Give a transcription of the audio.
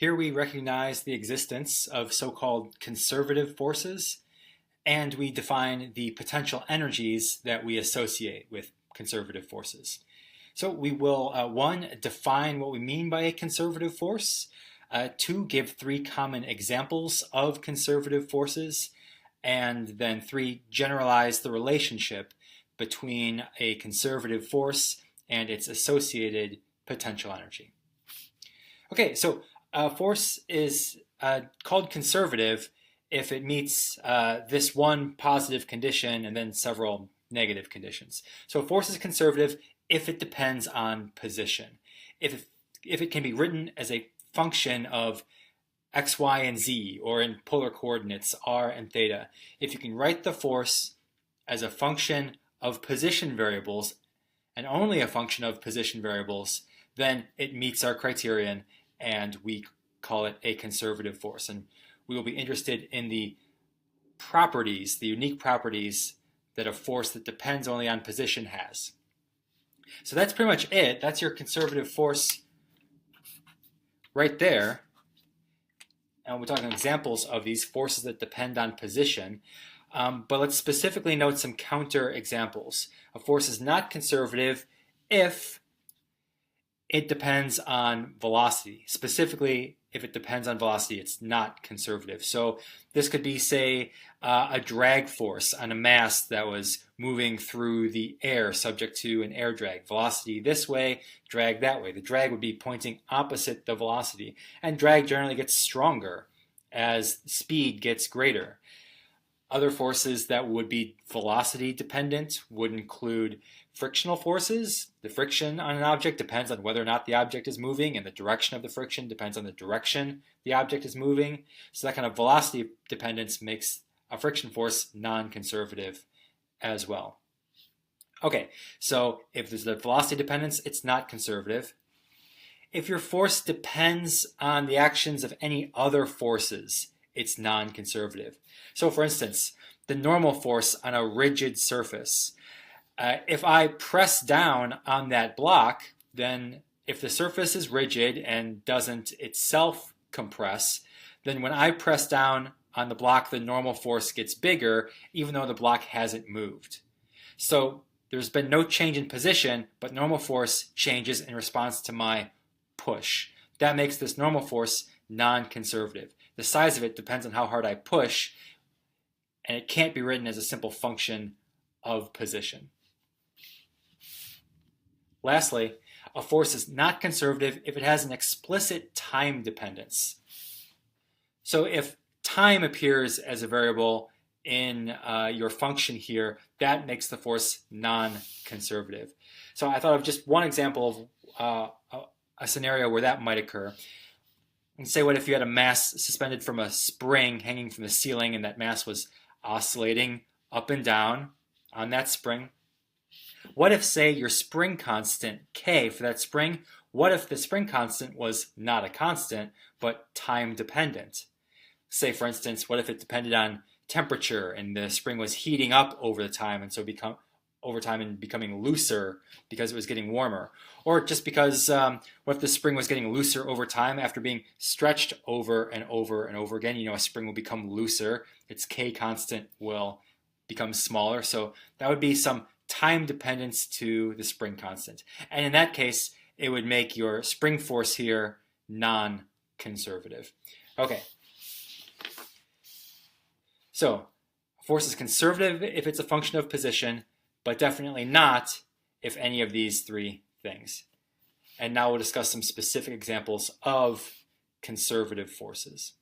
Here we recognize the existence of so-called conservative forces, and we define the potential energies that we associate with conservative forces. So we will, one, define what we mean by a conservative force, two, give three common examples of conservative forces, and then three, generalize the relationship between a conservative force and its associated potential energy. Okay, so a force is called conservative if it meets this one positive condition and then several negative conditions. So a force is conservative if it depends on position. If it can be written as a function of x, y, and z, or in polar coordinates r and theta. If you can write the force as a function of position variables and only a function of position variables, then it meets our criterion and we call it a conservative force. And we will be interested in the properties, the unique properties that a force that depends only on position has. So that's pretty much it. That's your conservative force right there. And we're talking examples of these forces that depend on position. But let's specifically note some counter examples. A force is not conservative if it depends on velocity. Specifically, if it depends on velocity, it's not conservative. So this could be, say, a drag force on a mass that was moving through the air subject to an air drag. Velocity this way, drag that way. The drag would be pointing opposite the velocity. And drag generally gets stronger as speed gets greater. Other forces that would be velocity dependent would include frictional forces. The friction on an object depends on whether or not the object is moving, and the direction of the friction depends on the direction the object is moving. So that kind of velocity dependence makes a friction force non-conservative as well. Okay, so if there's a velocity dependence, it's not conservative. If your force depends on the actions of any other forces, it's non-conservative. So for instance, the normal force on a rigid surface. If I press down on that block, then if the surface is rigid and doesn't itself compress, then when I press down on the block, the normal force gets bigger, even though the block hasn't moved. So there's been no change in position, but normal force changes in response to my push. That makes this normal force non-conservative. The size of it depends on how hard I push, and it can't be written as a simple function of position. Lastly, a force is not conservative if it has an explicit time dependence. So if time appears as a variable in your function here, that makes the force non-conservative. So I thought of just one example of a scenario where that might occur. And say, what if you had a mass suspended from a spring hanging from the ceiling, and that mass was oscillating up and down on that spring? What if, say, your spring constant, K, for that spring, what if the spring constant was not a constant, but time dependent? Say, for instance, what if it depended on temperature and the spring was heating up over the time and so over time and becoming looser because it was getting warmer? Or just because what if the spring was getting looser over time after being stretched over and over and over again? You know, a spring will become looser. Its K constant will become smaller. So that would be some time dependence to the spring constant. And in that case, it would make your spring force here non-conservative. Okay. So a force is conservative if it's a function of position, but definitely not if any of these three things. And now we'll discuss some specific examples of conservative forces.